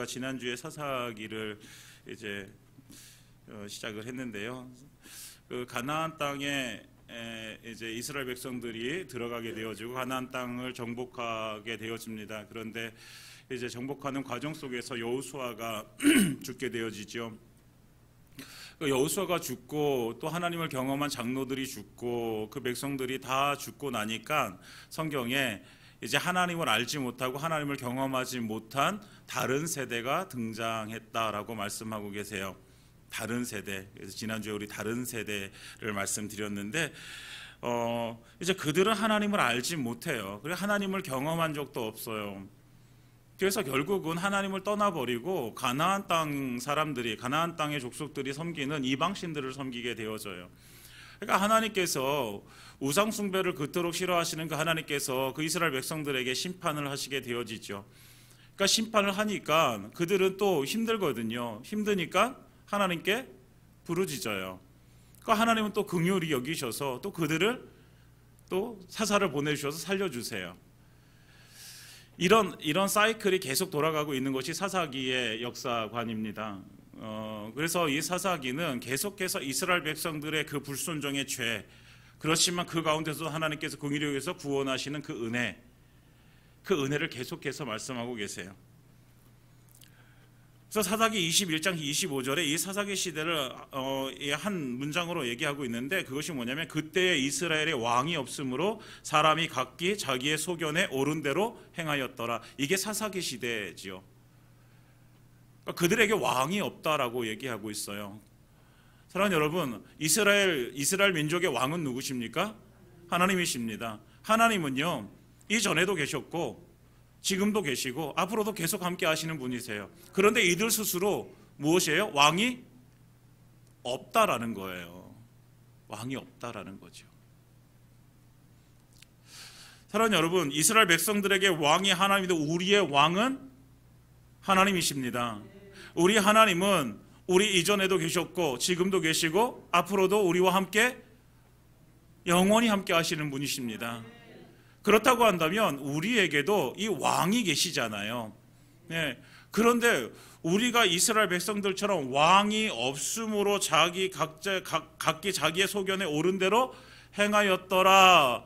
우리가 지난주에 사사기를 이제 시작을 했는데요. 그 가나안 땅에 이제 이스라엘 백성들이 들어가게 되어지고 가나안 땅을 정복하게 되어집니다. 그런데 이제 정복하는 과정 속에서 여호수아가 죽게 되어지죠. 여호수아가 죽고 또 하나님을 경험한 장로들이 죽고 그 백성들이 다 죽고 나니까 성경에 이제 하나님을 알지 못하고 하나님을 경험하지 못한 다른 세대가 등장했다라고 말씀하고 계세요. 다른 세대. 그래서 지난주에 우리 다른 세대를 말씀드렸는데 이제 그들은 하나님을 알지 못해요. 그리고 하나님을 경험한 적도 없어요. 그래서 결국은 하나님을 떠나버리고 가나안 땅 사람들이, 가나안 땅의 족속들이 섬기는 이방신들을 섬기게 되어져요. 그러니까 하나님께서 우상 숭배를 그토록 싫어하시는 그 하나님께서 그 이스라엘 백성들에게 심판을 하시게 되어지죠. 그러니까 심판을 하니까 그들은 또 힘들거든요. 힘드니까 하나님께 부르짖어요. 그러니까 하나님은 또 긍휼히 여기셔서 또 그들을 또 사사를 보내주셔서 살려주세요. 이런 사이클이 계속 돌아가고 있는 것이 사사기의 역사관입니다. 그래서 이 사사기는 계속해서 이스라엘 백성들의 그 불순종의 죄, 그렇지만 그 가운데서 하나님께서 긍휼히 여기서 구원하시는 그 은혜를 계속해서 말씀하고 계세요. 그래서 사사기 21장 25절에 이 사사기 시대를 한 문장으로 얘기하고 있는데 그것이 뭐냐면 그때에 이스라엘의 왕이 없으므로 사람이 각기 자기의 소견에 옳은 대로 행하였더라. 이게 사사기 시대지요. 그러니까 그들에게 왕이 없다라고 얘기하고 있어요. 사랑하는 여러분, 이스라엘 민족의 왕은 누구십니까? 하나님이십니다. 하나님은요, 이전에도 계셨고 지금도 계시고 앞으로도 계속 함께 하시는 분이세요. 그런데 이들 스스로 무엇이에요? 왕이 없다라는 거예요. 왕이 없다라는 거죠. 사랑하는 여러분, 이스라엘 백성들에게 왕이 하나님인데 우리의 왕은 하나님이십니다. 우리 하나님은 우리 이전에도 계셨고 지금도 계시고 앞으로도 우리와 함께 영원히 함께 하시는 분이십니다. 그렇다고 한다면 우리에게도 이 왕이 계시잖아요. 네. 그런데 우리가 이스라엘 백성들처럼 왕이 없음으로 각기 자기의 소견에 옳은 대로 행하였더라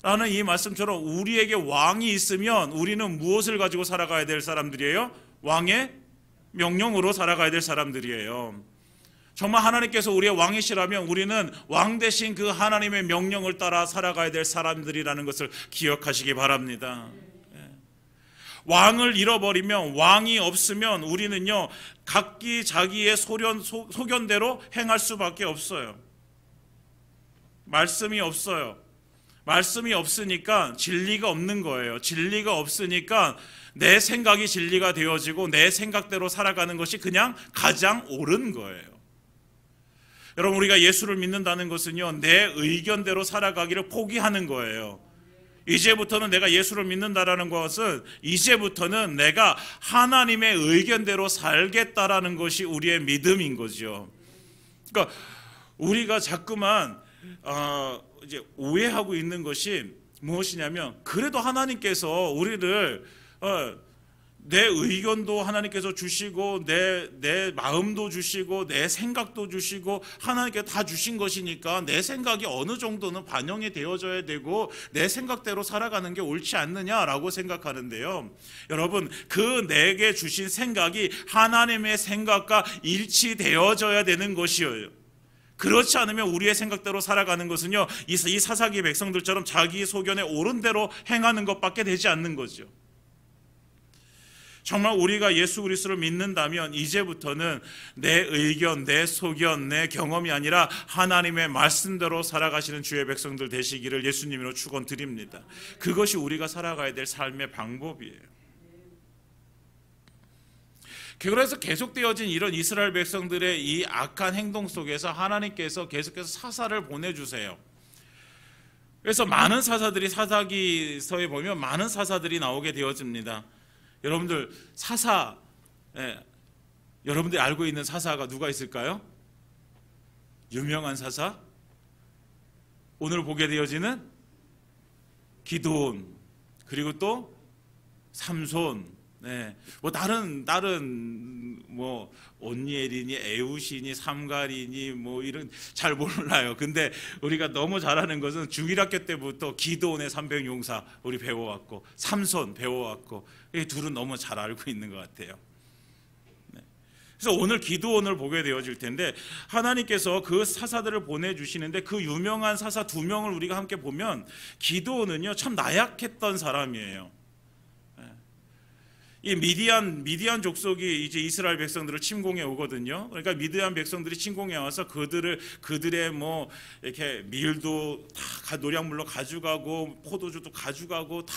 라는 이 말씀처럼 우리에게 왕이 있으면 우리는 무엇을 가지고 살아가야 될 사람들이에요? 왕의 명령으로 살아가야 될 사람들이에요. 정말 하나님께서 우리의 왕이시라면 우리는 왕 대신 그 하나님의 명령을 따라 살아가야 될 사람들이라는 것을 기억하시기 바랍니다. 왕을 잃어버리면, 왕이 없으면 우리는요 각기 자기의 소견대로 행할 수밖에 없어요. 말씀이 없어요. 말씀이 없으니까 진리가 없는 거예요. 진리가 없으니까 내 생각이 진리가 되어지고 내 생각대로 살아가는 것이 그냥 가장 옳은 거예요. 여러분, 우리가 예수를 믿는다는 것은요 내 의견대로 살아가기를 포기하는 거예요. 이제부터는 내가 예수를 믿는다라는 것은 이제부터는 내가 하나님의 의견대로 살겠다라는 것이 우리의 믿음인 거죠. 그러니까 우리가 자꾸만 이제 오해하고 있는 것이 무엇이냐면, 그래도 하나님께서 우리를 내 의견도 하나님께서 주시고 내 마음도 주시고 내 생각도 주시고 하나님께서 다 주신 것이니까 내 생각이 어느 정도는 반영이 되어져야 되고 내 생각대로 살아가는 게 옳지 않느냐라고 생각하는데요, 여러분, 그 내게 주신 생각이 하나님의 생각과 일치되어져야 되는 것이에요. 그렇지 않으면 우리의 생각대로 살아가는 것은요 이 사사기 백성들처럼 자기 소견에 옳은 대로 행하는 것밖에 되지 않는 거죠. 정말 우리가 예수 그리스도를 믿는다면 이제부터는 내 의견, 내 소견, 내 경험이 아니라 하나님의 말씀대로 살아가시는 주의 백성들 되시기를 예수님으로 축원드립니다. 그것이 우리가 살아가야 될 삶의 방법이에요. 그래서 계속되어진 이런 이스라엘 백성들의 이 악한 행동 속에서 하나님께서 계속해서 사사를 보내주세요. 그래서 많은 사사들이, 사사기서에 보면 많은 사사들이 나오게 되어집니다. 여러분들 여러분들이 알고 있는 사사가 누가 있을까요? 유명한 사사, 오늘 보게 되어지는 기드온, 그리고 또 삼손, 네, 뭐 다른 뭐 온니엘이니 에우시니 삼갈이니 뭐 이런 잘 몰라요. 근데 우리가 너무 잘하는 것은 중일학교 때부터 기도원의 300용사 우리 배워왔고 삼손 배워왔고 이 둘은 너무 잘 알고 있는 것 같아요. 네. 그래서 오늘 기도원을 보게 되어질 텐데 하나님께서 그 사사들을 보내주시는데 그 유명한 사사 2명을 우리가 함께 보면 기도원은요 참 나약했던 사람이에요. 이 미디안 족속이 이제 이스라엘 백성들을 침공해 오거든요. 그러니까 미디안 백성들이 침공해 와서 그들의 뭐 이렇게 밀도 다 노량물로 가져가고 포도주도 가져가고 다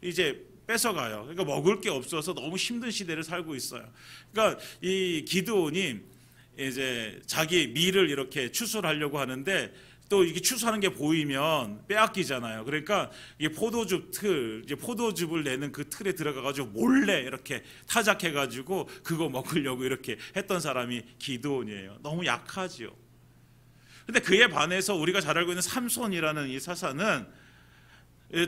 이제 뺏어가요. 그러니까 먹을 게 없어서 너무 힘든 시대를 살고 있어요. 그러니까 이 기드온이 이제 자기 밀을 이렇게 추수하려고 하는데 또 이게 추수하는 게 보이면 빼앗기잖아요. 그러니까 이게 포도즙을 내는 그 틀에 들어가가지고 몰래 이렇게 타작해가지고 그거 먹으려고 이렇게 했던 사람이 기드온이에요. 너무 약하지요. 근데 그에 반해서 우리가 잘 알고 있는 삼손이라는 이 사사는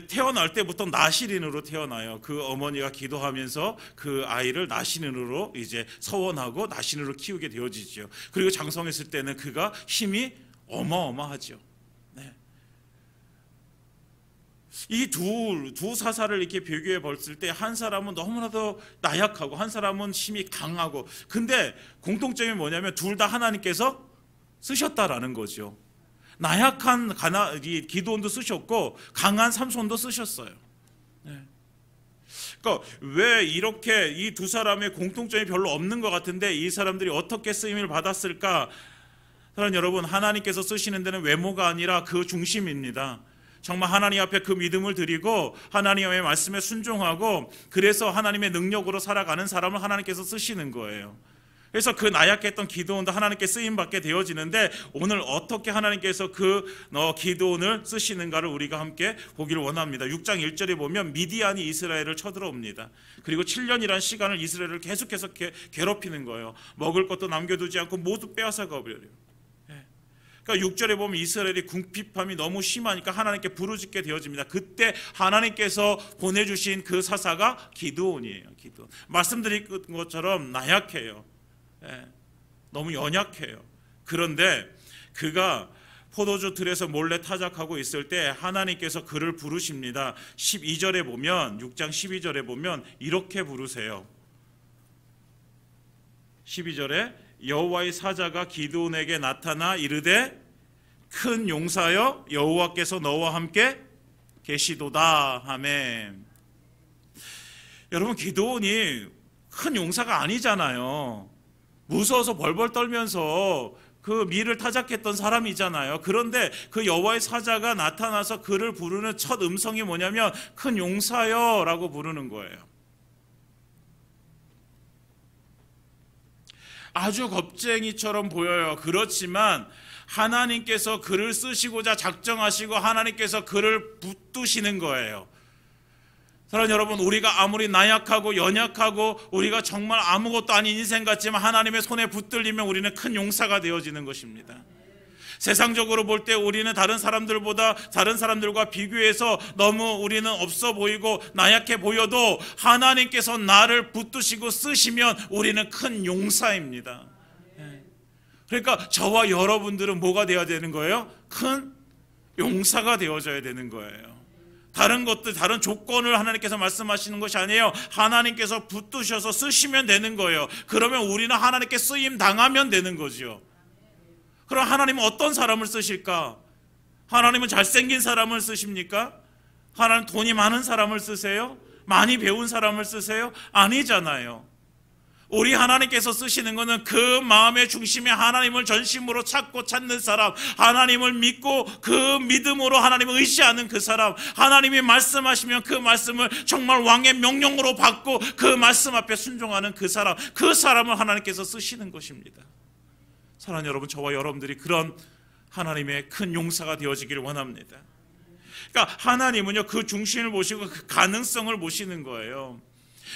태어날 때부터 나시린으로 태어나요. 그 어머니가 기도하면서 그 아이를 나시린으로 이제 서원하고 나시린으로 키우게 되어지죠. 그리고 장성했을 때는 그가 힘이 어마어마하죠. 네. 이 두 사사를 이렇게 비교해 봤을 때 한 사람은 너무나도 나약하고 한 사람은 힘이 강하고, 근데 공통점이 뭐냐면 둘 다 하나님께서 쓰셨다라는 거죠. 나약한 기드온도 쓰셨고 강한 삼손도 쓰셨어요. 네. 그러니까 왜 이렇게 이 두 사람의 공통점이 별로 없는 것 같은데 이 사람들이 어떻게 쓰임을 받았을까? 사랑하는 여러분, 하나님께서 쓰시는 데는 외모가 아니라 그 중심입니다. 정말 하나님 앞에 그 믿음을 드리고 하나님의 말씀에 순종하고 그래서 하나님의 능력으로 살아가는 사람을 하나님께서 쓰시는 거예요. 그래서 그 나약했던 기드온도 하나님께 쓰임받게 되어지는데 오늘 어떻게 하나님께서 그 기드온을 쓰시는가를 우리가 함께 보기를 원합니다. 6장 1절에 보면 미디안이 이스라엘을 쳐들어옵니다. 그리고 7년이라는 시간을 이스라엘을 계속해서 괴롭히는 거예요. 먹을 것도 남겨두지 않고 모두 빼앗아가 버려요. 그러니까 6절에 보면 이스라엘이 궁핍함이 너무 심하니까 하나님께 부르짖게 되어집니다. 그때 하나님께서 보내주신 그 사사가 기드온이에요. 기드온. 말씀드린 것처럼 나약해요. 너무 연약해요. 그런데 그가 포도주 틀에서 몰래 타작하고 있을 때 하나님께서 그를 부르십니다. 12절에 보면 6장 12절에 보면 이렇게 부르세요. 12절에 여호와의 사자가 기드온에게 나타나 이르되 큰 용사여 여호와께서 너와 함께 계시도다 하매. 여러분, 기드온이 큰 용사가 아니잖아요. 무서워서 벌벌 떨면서 그 밀을 타작했던 사람이잖아요. 그런데 그 여호와의 사자가 나타나서 그를 부르는 첫 음성이 뭐냐면 큰 용사여 라고 부르는 거예요. 아주 겁쟁이처럼 보여요. 그렇지만 하나님께서 그를 쓰시고자 작정하시고 하나님께서 그를 붙드시는 거예요. 사랑하는 여러분, 우리가 아무리 나약하고 연약하고 우리가 정말 아무것도 아닌 인생 같지만 하나님의 손에 붙들리면 우리는 큰 용사가 되어지는 것입니다. 세상적으로 볼 때 우리는 다른 사람들과 비교해서 너무 우리는 없어 보이고 나약해 보여도 하나님께서 나를 붙드시고 쓰시면 우리는 큰 용사입니다. 그러니까 저와 여러분들은 뭐가 되어야 되는 거예요? 큰 용사가 되어져야 되는 거예요. 다른 조건을 하나님께서 말씀하시는 것이 아니에요. 하나님께서 붙드셔서 쓰시면 되는 거예요. 그러면 우리는 하나님께 쓰임 당하면 되는 거죠. 그럼 하나님은 어떤 사람을 쓰실까? 하나님은 잘생긴 사람을 쓰십니까? 하나님 돈이 많은 사람을 쓰세요? 많이 배운 사람을 쓰세요? 아니잖아요. 우리 하나님께서 쓰시는 것은 그 마음의 중심에 하나님을 전심으로 찾는 사람, 하나님을 믿고 그 믿음으로 하나님을 의지하는 그 사람, 하나님이 말씀하시면 그 말씀을 정말 왕의 명령으로 받고 그 말씀 앞에 순종하는 그 사람을 하나님께서 쓰시는 것입니다. 사랑하는 여러분, 저와 여러분들이 그런 하나님의 큰 용사가 되어지기를 원합니다. 그러니까 하나님은요, 그 중심을 보시고 그 가능성을 보시는 거예요.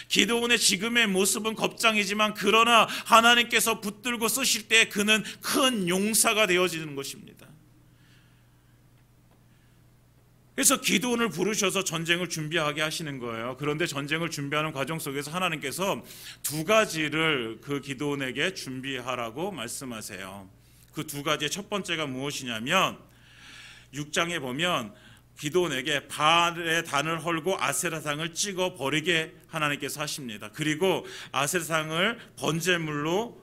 기드온의 지금의 모습은 겁장이지만 그러나 하나님께서 붙들고 쓰실 때 그는 큰 용사가 되어지는 것입니다. 그래서 기드온을 부르셔서 전쟁을 준비하게 하시는 거예요. 그런데 전쟁을 준비하는 과정 속에서 하나님께서 두 가지를 그 기드온에게 준비하라고 말씀하세요. 그 두 가지의 첫 번째가 무엇이냐면 6장에 보면 기드온에게 바알의 단을 헐고 아세라상을 찍어 버리게 하나님께서 하십니다. 그리고 아세라상을 번제로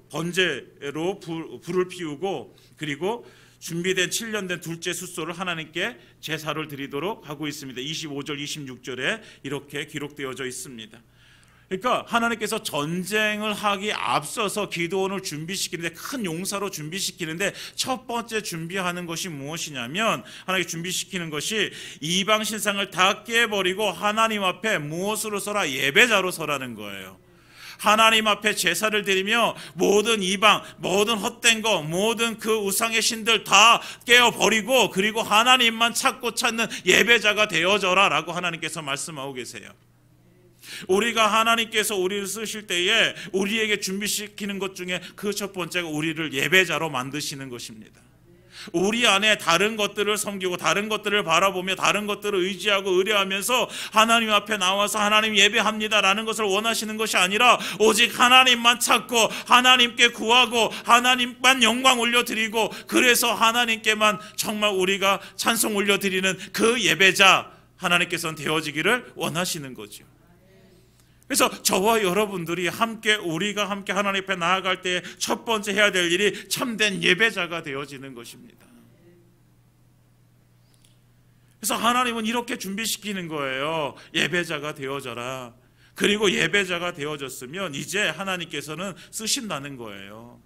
불을 피우고, 그리고 준비된 7년 된 둘째 숫소를 하나님께 제사를 드리도록 하고 있습니다. 25절 26절에 이렇게 기록되어져 있습니다. 그러니까 하나님께서 전쟁을 하기 앞서서 기드온을 준비시키는데, 큰 용사로 준비시키는데 첫 번째 준비하는 것이 무엇이냐면, 하나님께 준비시키는 것이 이방 신상을 다 깨버리고 하나님 앞에 무엇으로 서라? 예배자로 서라는 거예요. 하나님 앞에 제사를 드리며 모든 이방, 모든 헛된 거, 모든 그 우상의 신들 다 깨어버리고, 그리고 하나님만 찾는 예배자가 되어져라 라고 하나님께서 말씀하고 계세요. 우리가 하나님께서 우리를 쓰실 때에 우리에게 준비시키는 것 중에 그 첫 번째가 우리를 예배자로 만드시는 것입니다. 우리 안에 다른 것들을 섬기고 다른 것들을 바라보며 다른 것들을 의지하고 의뢰하면서 하나님 앞에 나와서 하나님 예배합니다라는 것을 원하시는 것이 아니라, 오직 하나님만 찾고 하나님께 구하고 하나님만 영광 올려드리고, 그래서 하나님께만 정말 우리가 찬송 올려드리는 그 예배자 하나님께서는 되어지기를 원하시는 거죠. 그래서 저와 여러분들이 우리가 함께 하나님 앞에 나아갈 때 첫 번째 해야 될 일이 참된 예배자가 되어지는 것입니다. 그래서 하나님은 이렇게 준비시키는 거예요. 예배자가 되어져라. 그리고 예배자가 되어졌으면 이제 하나님께서는 쓰신다는 거예요.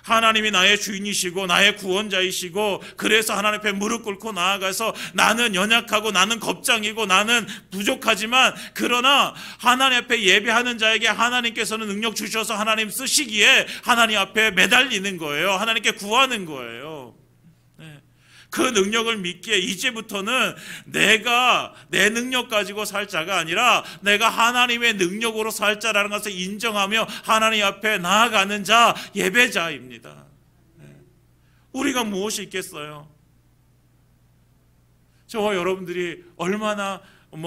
하나님이 나의 주인이시고 나의 구원자이시고, 그래서 하나님 앞에 무릎 꿇고 나아가서 나는 연약하고 나는 겁장이고 나는 부족하지만, 그러나 하나님 앞에 예배하는 자에게 하나님께서는 능력 주셔서 하나님 쓰시기에 하나님 앞에 매달리는 거예요. 하나님께 구하는 거예요. 그 능력을 믿기에 이제부터는 내가 내 능력 가지고 살 자가 아니라 내가 하나님의 능력으로 살 자라는 것을 인정하며 하나님 앞에 나아가는 자, 예배자입니다. 우리가 무엇이 있겠어요? 저와 여러분들이 얼마나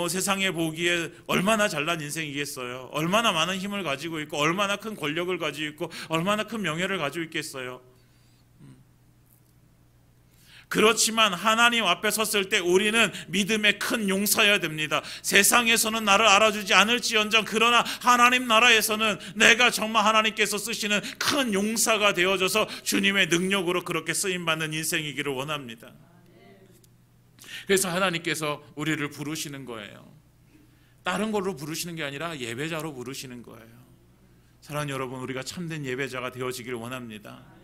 세상에 보기에 얼마나 잘난 인생이겠어요? 얼마나 많은 힘을 가지고 있고, 얼마나 큰 권력을 가지고 있고, 얼마나 큰 명예를 가지고 있겠어요? 그렇지만 하나님 앞에 섰을 때 우리는 믿음의 큰 용사여야 됩니다. 세상에서는 나를 알아주지 않을지언정, 그러나 하나님 나라에서는 내가 정말 하나님께서 쓰시는 큰 용사가 되어져서 주님의 능력으로 그렇게 쓰임받는 인생이기를 원합니다. 그래서 하나님께서 우리를 부르시는 거예요. 다른 걸로 부르시는 게 아니라 예배자로 부르시는 거예요. 사랑하는 여러분, 우리가 참된 예배자가 되어지기를 원합니다.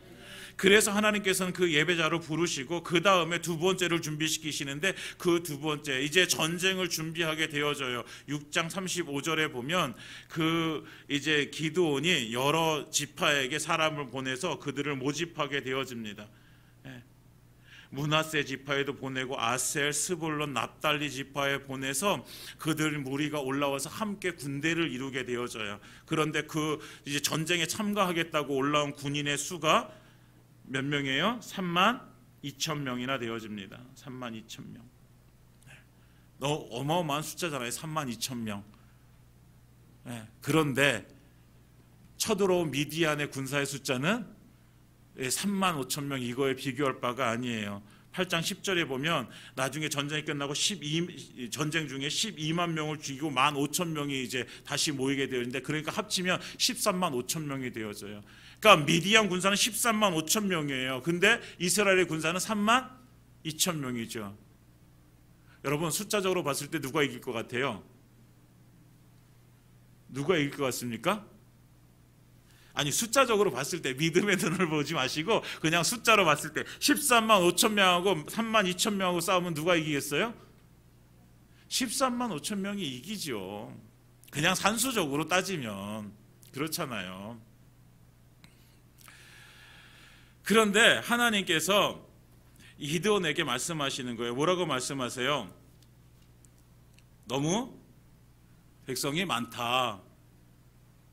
그래서 하나님께서는 그 예배자로 부르시고, 그 다음에 두 번째를 준비시키시는데, 그 두 번째 이제 전쟁을 준비하게 되어져요. 6장 35절에 보면 이제 기드온이 여러 지파에게 사람을 보내서 그들을 모집하게 되어집니다. 므낫세 지파에도 보내고 아셀, 스불론, 납달리 지파에 보내서 그들 무리가 올라와서 함께 군대를 이루게 되어져요. 그런데 이제 전쟁에 참가하겠다고 올라온 군인의 수가 몇 명이에요? 32,000명이나 되어집니다. 32,000명. 어마어마한 숫자잖아요. 32,000명. 그런데 쳐들어온 미디안의 군사의 숫자는 35,000명, 이거에 비교할 바가 아니에요. 8장 10절에 보면 나중에 전쟁이 끝나고 전쟁 중에 12만 명을 죽이고 15,000명이 이제 다시 모이게 되었는데, 그러니까 합치면 13만 5천 명이 되어져요. 그러니까 미디안 군사는 13만 5천 명이에요. 근데 이스라엘의 군사는 3만 2천 명이죠. 여러분, 숫자적으로 봤을 때 누가 이길 것 같아요? 누가 이길 것 같습니까? 아니, 숫자적으로 봤을 때 믿음의 눈을 보지 마시고 그냥 숫자로 봤을 때 13만 5천 명하고 3만 2천 명하고 싸우면 누가 이기겠어요? 13만 5천 명이 이기죠. 그냥 산수적으로 따지면 그렇잖아요. 그런데 하나님께서 기드온에게 말씀하시는 거예요. 뭐라고 말씀하세요? 너무 백성이 많다.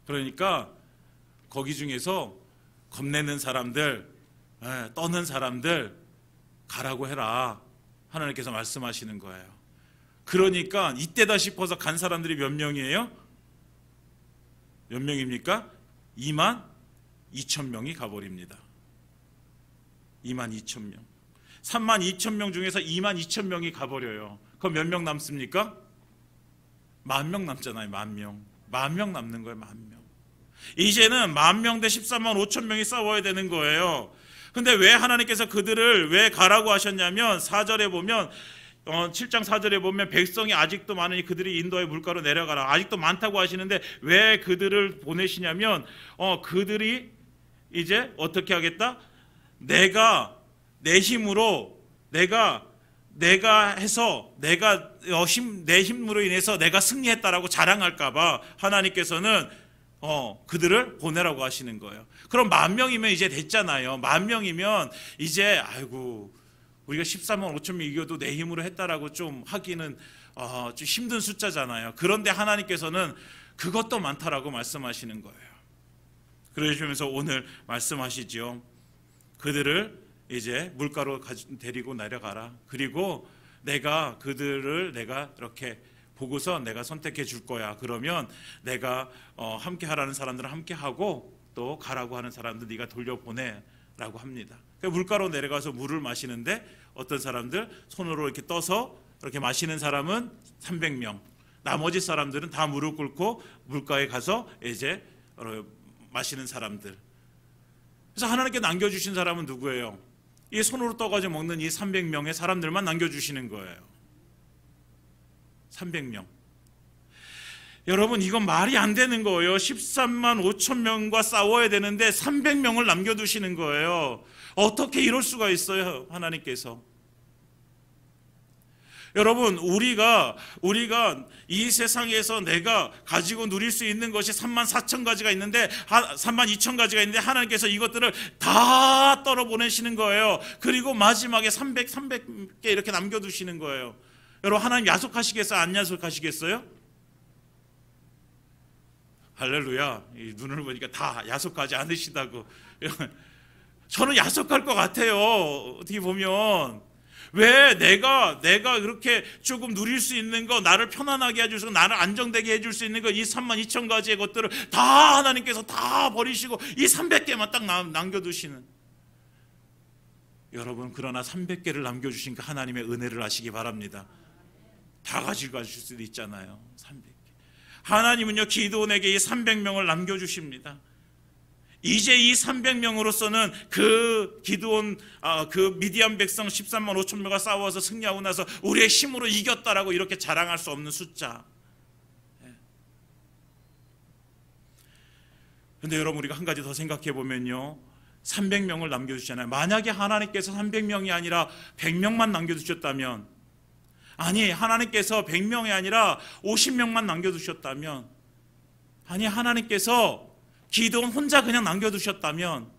그러니까 거기 중에서 겁내는 사람들, 떠는 사람들 가라고 해라. 하나님께서 말씀하시는 거예요. 그러니까 이때다 싶어서 간 사람들이 몇 명이에요? 몇 명입니까? 2만 2천 명이 가버립니다. 2만 2천 명. 3만 2천 명 중에서 2만 2천 명이 가버려요. 그럼 몇 명 남습니까? 10,000명 남잖아요. 10,000명. 10,000명 남는 거예요. 10,000명. 이제는 10,000명 대 13만 5천 명이 싸워야 되는 거예요. 근데 왜 하나님께서 그들을 왜 가라고 하셨냐면 4절에 보면 7장 4절에 보면 백성이 아직도 많으니 그들이 인도의 물가로 내려가라. 아직도 많다고 하시는데 왜 그들을 보내시냐면 그들이 이제 어떻게 하겠다? 내가 내 힘으로 내가 해서 내 힘으로 인해서 내가 승리했다라고 자랑할까봐 하나님께서는 그들을 보내라고 하시는 거예요. 그럼 10,000명이면 이제 됐잖아요. 10,000명이면 이제 아이고 우리가 14만 5천 명 이겨도 내 힘으로 했다라고 좀 하기는 좀 힘든 숫자잖아요. 그런데 하나님께서는 그것도 많다라고 말씀하시는 거예요. 그러시면서 오늘 말씀하시죠. 그들을 이제 물가로 데리고 내려가라. 그리고 내가 그들을 내가 이렇게 보고서 내가 선택해 줄 거야. 그러면 내가 함께 하라는 사람들은 함께 하고 또 가라고 하는 사람들 네가 돌려보내라고 합니다. 물가로 내려가서 물을 마시는데 어떤 사람들 손으로 이렇게 떠서 이렇게 마시는 사람은 300명, 나머지 사람들은 다 무릎 꿇고 물가에 가서 이제 마시는 사람들. 그래서 하나님께 남겨주신 사람은 누구예요? 이 손으로 떠가지고 먹는 이 300명의 사람들만 남겨주시는 거예요. 300명. 여러분 이건 말이 안 되는 거예요. 13만 5천 명과 싸워야 되는데 300명을 남겨두시는 거예요. 어떻게 이럴 수가 있어요, 하나님께서. 여러분 우리가 이 세상에서 내가 가지고 누릴 수 있는 것이 3만 4천 가지가 있는데 3만 2천 가지가 있는데 하나님께서 이것들을 다 떨어보내시는 거예요. 그리고 마지막에 300개 이렇게 남겨두시는 거예요. 여러분 하나님 야속하시겠어요? 안 야속하시겠어요? 할렐루야. 이 눈을 보니까 다 야속하지 않으시다고. 저는 야속할 것 같아요. 어떻게 보면 왜 내가 그렇게 조금 누릴 수 있는 거, 나를 편안하게 해줄 수 있고 나를 안정되게 해줄 수 있는 거, 이 3만 2천 가지의 것들을 다 하나님께서 다 버리시고 이 300개만 딱 남겨두시는. 여러분 그러나 300개를 남겨주신 그 하나님의 은혜를 아시기 바랍니다. 다 가지고 가실 수도 있잖아요. 300개. 하나님은요 기드온에게 이 300명을 남겨주십니다. 이제 이 300명으로서는 그 기드온 그 미디안 백성 13만 5천 명과 싸워서 승리하고 나서 우리의 힘으로 이겼다라고 이렇게 자랑할 수 없는 숫자. 그런데 여러분 우리가 한 가지 더 생각해 보면요 300명을 남겨주잖아요. 만약에 하나님께서 300명이 아니라 100명만 남겨두셨다면, 아니 하나님께서 100명이 아니라 50명만 남겨두셨다면, 아니 하나님께서 기드온 혼자 그냥 남겨두셨다면,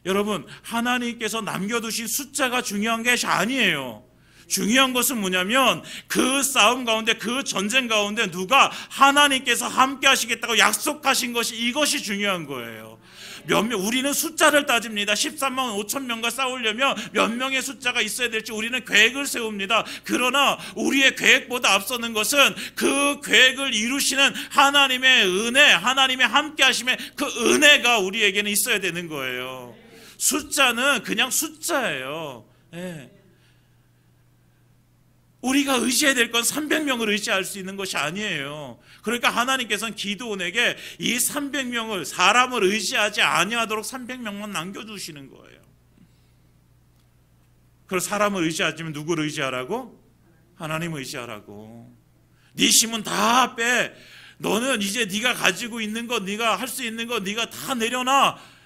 여러분 하나님께서 남겨두신 숫자가 중요한 것이 아니에요. 중요한 것은 뭐냐면 그 싸움 가운데, 그 전쟁 가운데 누가 하나님께서 함께 하시겠다고 약속하신 것이, 이것이 중요한 거예요. 몇 명, 우리는 숫자를 따집니다. 13만 5천 명과 싸우려면 몇 명의 숫자가 있어야 될지 우리는 계획을 세웁니다. 그러나 우리의 계획보다 앞서는 것은 그 계획을 이루시는 하나님의 은혜, 하나님의 함께 하심의 그 은혜가 우리에게는 있어야 되는 거예요. 숫자는 그냥 숫자예요. 네. 우리가 의지해야 될 건 300명을 의지할 수 있는 것이 아니에요. 그러니까 하나님께서는 기드온에게 이 300명을, 사람을 의지하지 아니하도록 300명만 남겨두시는 거예요. 그래서 사람을 의지하지만 누구를 의지하라고? 하나님을 의지하라고. 네 힘은 다 빼. 너는 이제 네가 가지고 있는 것, 네가 할 수 있는 것, 네가 다 내려놔.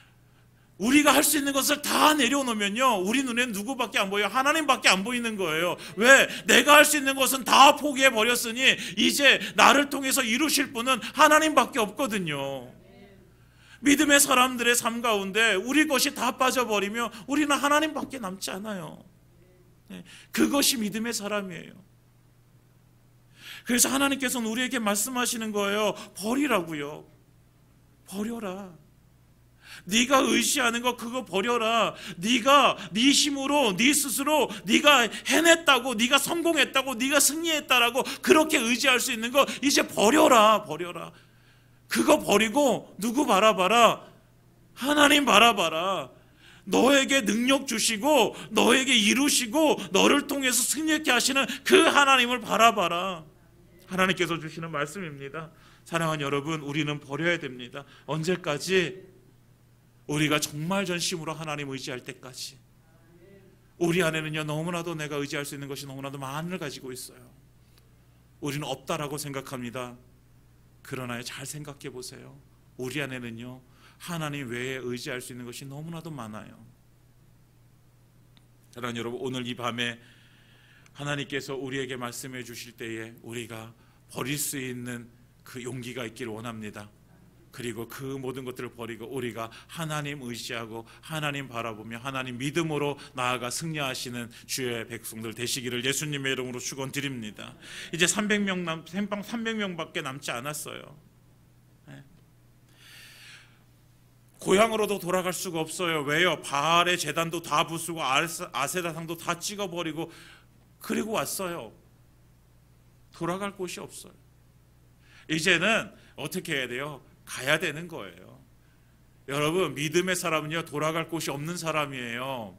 우리가 할 수 있는 것을 다 내려놓으면요 우리 눈에는 누구밖에 안 보여요? 하나님밖에 안 보이는 거예요. 왜? 내가 할 수 있는 것은 다 포기해 버렸으니 이제 나를 통해서 이루실 분은 하나님밖에 없거든요. 믿음의 사람들의 삶 가운데 우리 것이 다 빠져버리면 우리는 하나님밖에 남지 않아요. 그것이 믿음의 사람이에요. 그래서 하나님께서는 우리에게 말씀하시는 거예요. 버리라고요. 버려라. 네가 의지하는 거 그거 버려라. 네가 네 힘으로 네 스스로 네가 해냈다고, 네가 성공했다고, 네가 승리했다라고 그렇게 의지할 수 있는 거 이제 버려라. 그거 버리고 누구 바라봐라? 하나님 바라봐라. 너에게 능력 주시고 너에게 이루시고 너를 통해서 승리케 하시는 그 하나님을 바라봐라. 하나님께서 주시는 말씀입니다. 사랑하는 여러분, 우리는 버려야 됩니다. 언제까지? 우리가 정말 전심으로 하나님 의지할 때까지. 우리 안에는요, 너무나도 내가 의지할 수 있는 것이 너무나도 많을 가지고 있어요. 우리는 없다라고 생각합니다. 그러나 잘 생각해 보세요. 우리 안에는요, 하나님 외에 의지할 수 있는 것이 너무나도 많아요. 사랑하는 여러분, 오늘 이 밤에 하나님께서 우리에게 말씀해 주실 때에 우리가 버릴 수 있는 그 용기가 있기를 원합니다. 그리고 그 모든 것들을 버리고 우리가 하나님 의지하고 하나님 바라보며 하나님 믿음으로 나아가 승리하시는 주의 백성들 되시기를 예수님의 이름으로 축원드립니다. 이제 300명밖에 남지 않았어요. 고향으로도 돌아갈 수가 없어요. 왜요? 바알의 제단도 다 부수고 아세라상도 다 찍어버리고 그리고 왔어요. 돌아갈 곳이 없어요. 이제는 어떻게 해야 돼요? 가야 되는 거예요. 여러분, 믿음의 사람은요, 돌아갈 곳이 없는 사람이에요.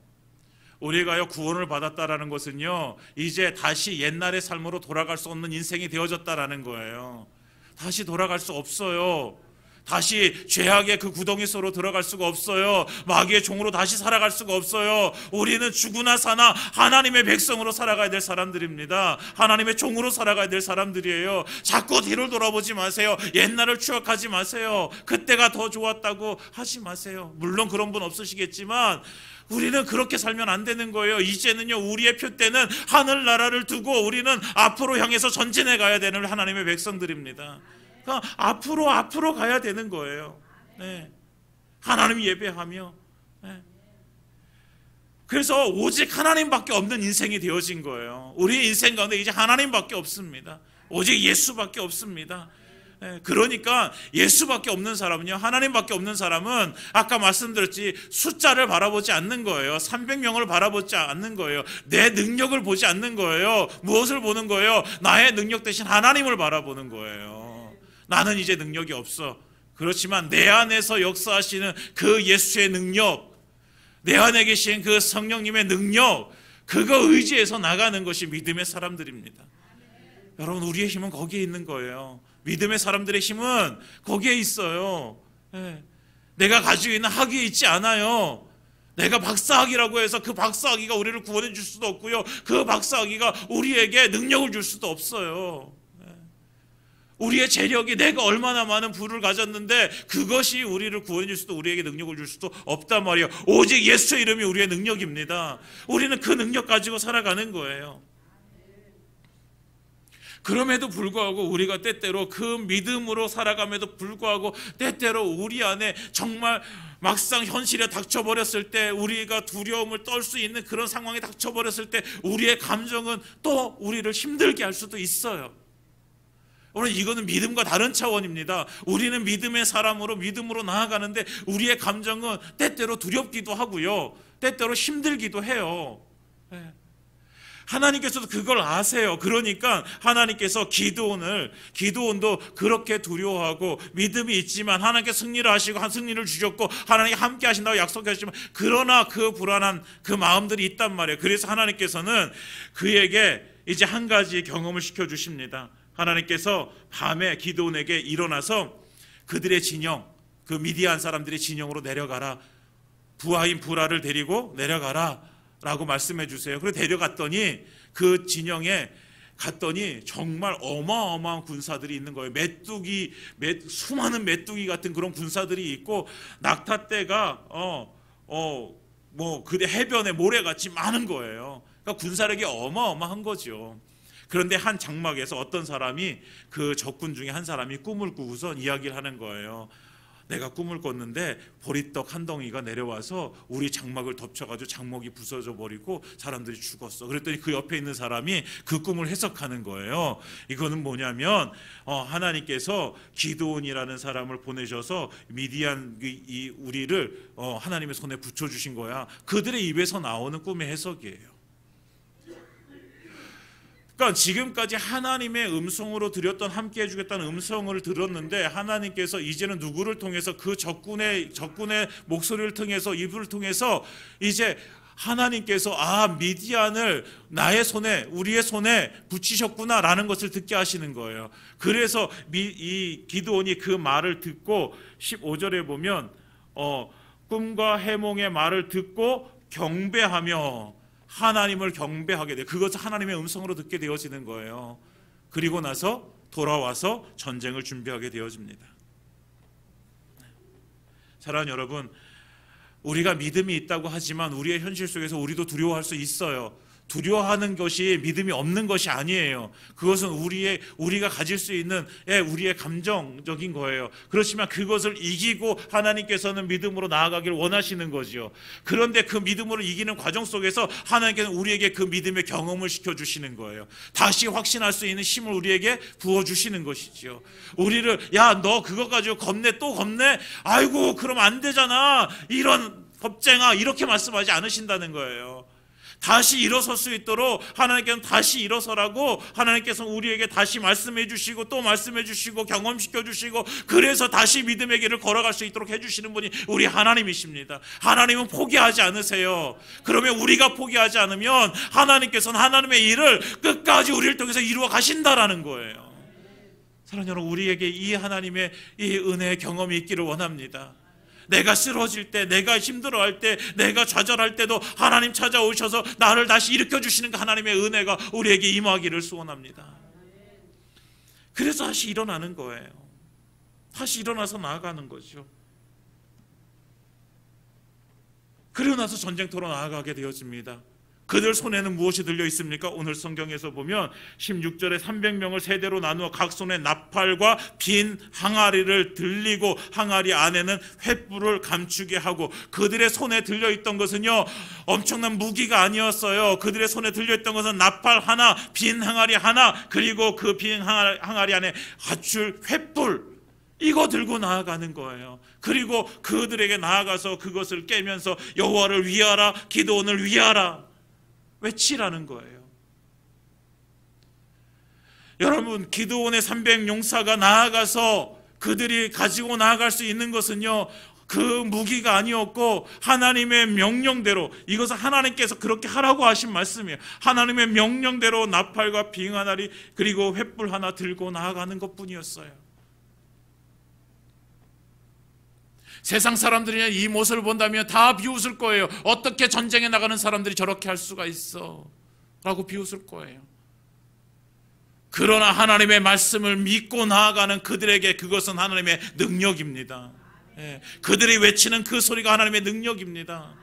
우리가요, 구원을 받았다라는 것은요, 이제 다시 옛날의 삶으로 돌아갈 수 없는 인생이 되어졌다라는 거예요. 다시 돌아갈 수 없어요. 다시 죄악의 그 구덩이 속으로 들어갈 수가 없어요. 마귀의 종으로 다시 살아갈 수가 없어요. 우리는 죽으나 사나 하나님의 백성으로 살아가야 될 사람들입니다. 하나님의 종으로 살아가야 될 사람들이에요. 자꾸 뒤를 돌아보지 마세요. 옛날을 추억하지 마세요. 그때가 더 좋았다고 하지 마세요. 물론 그런 분 없으시겠지만 우리는 그렇게 살면 안 되는 거예요. 이제는요, 우리의 표대는 하늘나라를 두고 우리는 앞으로 향해서 전진해 가야 되는 하나님의 백성들입니다. 그러니까 앞으로 가야 되는 거예요. 네. 하나님 예배하며. 네. 그래서 오직 하나님밖에 없는 인생이 되어진 거예요. 우리 인생 가운데 이제 하나님밖에 없습니다. 오직 예수밖에 없습니다. 네. 그러니까 예수밖에 없는 사람은요, 하나님밖에 없는 사람은 아까 말씀드렸지, 숫자를 바라보지 않는 거예요. 300명을 바라보지 않는 거예요. 내 능력을 보지 않는 거예요. 무엇을 보는 거예요? 나의 능력 대신 하나님을 바라보는 거예요. 나는 이제 능력이 없어. 그렇지만 내 안에서 역사하시는 그 예수의 능력, 내 안에 계신 그 성령님의 능력, 그거 의지해서 나가는 것이 믿음의 사람들입니다. 여러분, 우리의 힘은 거기에 있는 거예요. 믿음의 사람들의 힘은 거기에 있어요. 내가 가지고 있는 학위에 있지 않아요. 내가 박사학위라고 해서 그 박사학위가 우리를 구원해 줄 수도 없고요, 그 박사학위가 우리에게 능력을 줄 수도 없어요. 우리의 재력이 내가 얼마나 많은 부를 가졌는데 그것이 우리를 구원해 줄 수도, 우리에게 능력을 줄 수도 없단 말이에요. 오직 예수의 이름이 우리의 능력입니다. 우리는 그 능력 가지고 살아가는 거예요. 그럼에도 불구하고 우리가 때때로 그 믿음으로 살아감에도 불구하고 때때로 우리 안에 정말 막상 현실에 닥쳐버렸을 때, 우리가 두려움을 떨 수 있는 그런 상황에 닥쳐버렸을 때 우리의 감정은 또 우리를 힘들게 할 수도 있어요. 오늘 이거는 믿음과 다른 차원입니다. 우리는 믿음의 사람으로 믿음으로 나아가는데 우리의 감정은 때때로 두렵기도 하고요, 때때로 힘들기도 해요. 하나님께서도 그걸 아세요. 그러니까 하나님께서 기드온도 그렇게 두려워하고 믿음이 있지만 하나님께 승리를 하시고 승리를 주셨고 하나님이 함께 하신다고 약속하셨지만 그러나 그 불안한 그 마음들이 있단 말이에요. 그래서 하나님께서는 그에게 이제 한 가지 경험을 시켜주십니다. 하나님께서 밤에 기드온에게 일어나서 그들의 진영, 그 미디안 사람들의 진영으로 내려가라, 부하인 부라를 데리고 내려가라 라고 말씀해 주세요. 그래서 데려갔더니 그 진영에 갔더니 정말 어마어마한 군사들이 있는 거예요. 수많은 메뚜기 같은 그런 군사들이 있고 낙타떼가 그 해변에 모래같이 많은 거예요. 그러니까 군사력이 어마어마한 거죠. 그런데 한 장막에서 어떤 사람이, 그 적군 중에 한 사람이 꿈을 꾸고선 이야기를 하는 거예요. 내가 꿈을 꿨는데 보리떡 한 덩이가 내려와서 우리 장막을 덮쳐가지고 장막이 부서져 버리고 사람들이 죽었어. 그랬더니 그 옆에 있는 사람이 그 꿈을 해석하는 거예요. 이거는 뭐냐면 하나님께서 기드온이라는 사람을 보내셔서 미디안 우리를 하나님의 손에 붙여주신 거야. 그들의 입에서 나오는 꿈의 해석이에요. 그러니까 지금까지 하나님의 음성으로 드렸던 함께 해주겠다는 음성을 들었는데 하나님께서 이제는 누구를 통해서 그 적군의 목소리를 통해서 입을 통해서 이제 하나님께서 미디안을 나의 손에 우리의 손에 붙이셨구나라는 것을 듣게 하시는 거예요. 그래서 이 기드온이 그 말을 듣고 15절에 보면 꿈과 해몽의 말을 듣고 경배하며 하나님을 경배하게 돼요. 그것을 하나님의 음성으로 듣게 되어지는 거예요. 그리고 나서 돌아와서 전쟁을 준비하게 되어집니다. 사랑하는 여러분, 우리가 믿음이 있다고 하지만 우리의 현실 속에서 우리도 두려워할 수 있어요. 두려워하는 것이 믿음이 없는 것이 아니에요. 그것은 우리가 가질 수 있는 우리의 감정적인 거예요. 그렇지만 그것을 이기고 하나님께서는 믿음으로 나아가기를 원하시는 거죠. 그런데 그 믿음으로 이기는 과정 속에서 하나님께서는 우리에게 그 믿음의 경험을 시켜주시는 거예요. 다시 확신할 수 있는 힘을 우리에게 부어주시는 것이죠. 우리를 너 그거 가지고 겁내 또 겁내? 아이고 그럼 안 되잖아. 이런 겁쟁아 이렇게 말씀하지 않으신다는 거예요. 다시 일어설 수 있도록 하나님께서는 다시 일어서라고 하나님께서는 우리에게 다시 말씀해 주시고 또 말씀해 주시고 경험시켜 주시고 그래서 다시 믿음의 길을 걸어갈 수 있도록 해주시는 분이 우리 하나님이십니다. 하나님은 포기하지 않으세요. 그러면 우리가 포기하지 않으면 하나님께서는 하나님의 일을 끝까지 우리를 통해서 이루어 가신다라는 거예요. 사랑하는 여러분, 우리에게 이 하나님의 이 은혜의 경험이 있기를 원합니다. 내가 쓰러질 때, 내가 힘들어할 때, 내가 좌절할 때도 하나님 찾아오셔서 나를 다시 일으켜주시는 그 하나님의 은혜가 우리에게 임하기를 소원합니다. 그래서 다시 일어나는 거예요. 다시 일어나서 나아가는 거죠. 그리고 나서 전쟁터로 나아가게 되어집니다. 그들 손에는 무엇이 들려 있습니까? 오늘 성경에서 보면 16절에 300명을 세대로 나누어 각 손에 나팔과 빈 항아리를 들리고 항아리 안에는 횃불을 감추게 하고 그들의 손에 들려있던 것은요 엄청난 무기가 아니었어요. 그들의 손에 들려있던 것은 나팔 하나, 빈 항아리 하나, 그리고 그 빈 항아리 안에 갖출 횃불, 이거 들고 나아가는 거예요. 그리고 그들에게 나아가서 그것을 깨면서 여호와를 위하라, 기드온을 위하라 외치라는 거예요. 여러분, 기드온의 300 용사가 나아가서 그들이 가지고 나아갈 수 있는 것은요 그 무기가 아니었고 하나님의 명령대로, 이것은 하나님께서 그렇게 하라고 하신 말씀이에요. 하나님의 명령대로 나팔과 빙 하나리 그리고 횃불 하나 들고 나아가는 것뿐이었어요. 세상 사람들이 이 모습을 본다면 다 비웃을 거예요. 어떻게 전쟁에 나가는 사람들이 저렇게 할 수가 있어? 라고 비웃을 거예요. 그러나 하나님의 말씀을 믿고 나아가는 그들에게 그것은 하나님의 능력입니다. 그들이 외치는 그 소리가 하나님의 능력입니다.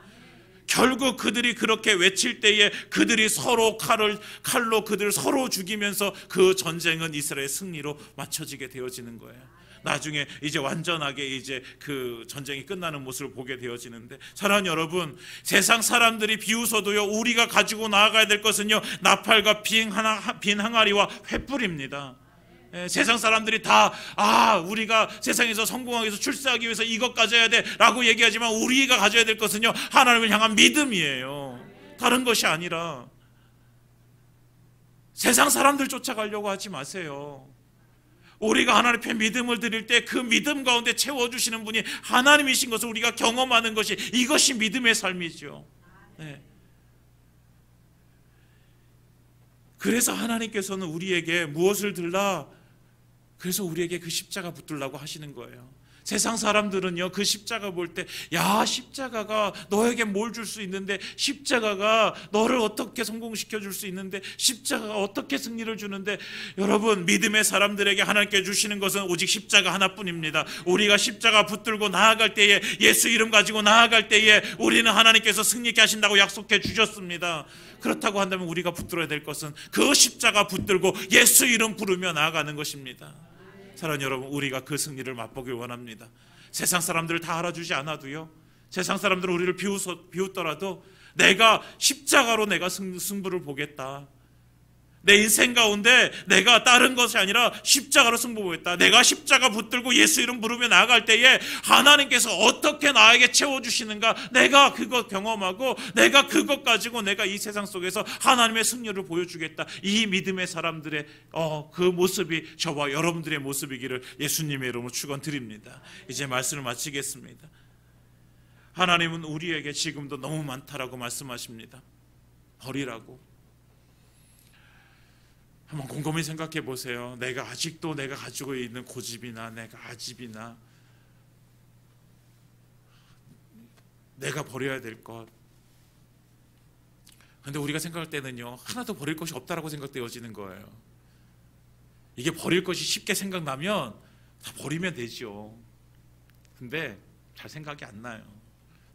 결국 그들이 그렇게 외칠 때에 그들이 서로 칼로 그들을 서로 죽이면서 그 전쟁은 이스라엘의 승리로 맞춰지게 되어지는 거예요. 나중에 이제 완전하게 이제 그 전쟁이 끝나는 모습을 보게 되어지는데, 사랑하는 여러분, 세상 사람들이 비웃어도요 우리가 가지고 나아가야 될 것은요 나팔과 빈 항아리와 횃불입니다. 세상 사람들이 다 우리가 세상에서 성공하기 위해서 출세하기 위해서 이것 가져야 돼 라고 얘기하지만 우리가 가져야 될 것은요 하나님을 향한 믿음이에요. 다른 것이 아니라 세상 사람들 쫓아가려고 하지 마세요. 우리가 하나님 앞에 믿음을 드릴 때 그 믿음 가운데 채워주시는 분이 하나님이신 것을 우리가 경험하는 것이, 이것이 믿음의 삶이죠. 그래서 하나님께서는 우리에게 무엇을 들라? 그래서 우리에게 그 십자가 붙들라고 하시는 거예요. 세상 사람들은요 그 십자가 볼 때 십자가가 너에게 뭘 줄 수 있는데, 십자가가 너를 어떻게 성공시켜 줄 수 있는데, 십자가가 어떻게 승리를 주는데, 여러분, 믿음의 사람들에게 하나님께 주시는 것은 오직 십자가 하나뿐입니다. 우리가 십자가 붙들고 나아갈 때에, 예수 이름 가지고 나아갈 때에 우리는 하나님께서 승리케 하신다고 약속해 주셨습니다. 그렇다고 한다면 우리가 붙들어야 될 것은 그 십자가 붙들고 예수 이름 부르며 나아가는 것입니다. 사랑하는 여러분, 우리가 그 승리를 맛보길 원합니다. 세상 사람들을 다 알아주지 않아도요, 세상 사람들은 우리를 비웃더라도 내가 십자가로 내가 승부를 보겠다. 내 인생 가운데 내가 다른 것이 아니라 십자가로 승부 보겠다. 내가 십자가 붙들고 예수 이름 부르며 나아갈 때에 하나님께서 어떻게 나에게 채워주시는가, 내가 그것 경험하고 내가 그것 가지고 내가 이 세상 속에서 하나님의 승리를 보여주겠다. 이 믿음의 사람들의 그 모습이 저와 여러분들의 모습이기를 예수님의 이름으로 축원드립니다. 이제 말씀을 마치겠습니다. 하나님은 우리에게 지금도 너무 많다라고 말씀하십니다. 버리라고. 한번 곰곰이 생각해 보세요. 내가 아직도 내가 가지고 있는 고집이나 내가 아집이나 내가 버려야 될 것. 근데 우리가 생각할 때는요, 하나도 버릴 것이 없다라고 생각되어지는 거예요. 이게 버릴 것이 쉽게 생각나면 다 버리면 되죠. 근데 잘 생각이 안 나요.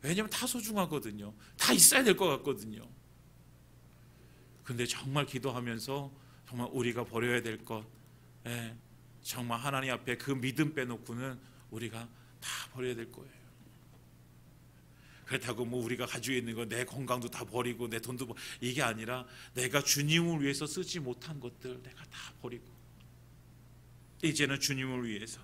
왜냐하면 다 소중하거든요. 다 있어야 될 것 같거든요. 근데 정말 기도하면서 정말 우리가 버려야 될 것, 정말 하나님 앞에 그 믿음 빼놓고는 우리가 다 버려야 될 거예요. 그렇다고 뭐 우리가 가지고 있는 거, 내 건강도 다 버리고 내 돈도 이게 아니라 내가 주님을 위해서 쓰지 못한 것들 내가 다 버리고 이제는 주님을 위해서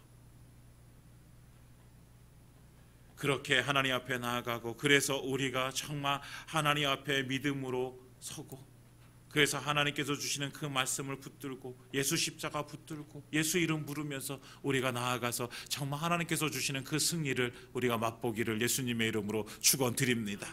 그렇게 하나님 앞에 나아가고, 그래서 우리가 정말 하나님 앞에 믿음으로 서고, 그래서 하나님께서 주시는 그 말씀을 붙들고 예수 십자가 붙들고 예수 이름 부르면서 우리가 나아가서 정말 하나님께서 주시는 그 승리를 우리가 맛보기를 예수님의 이름으로 축원드립니다.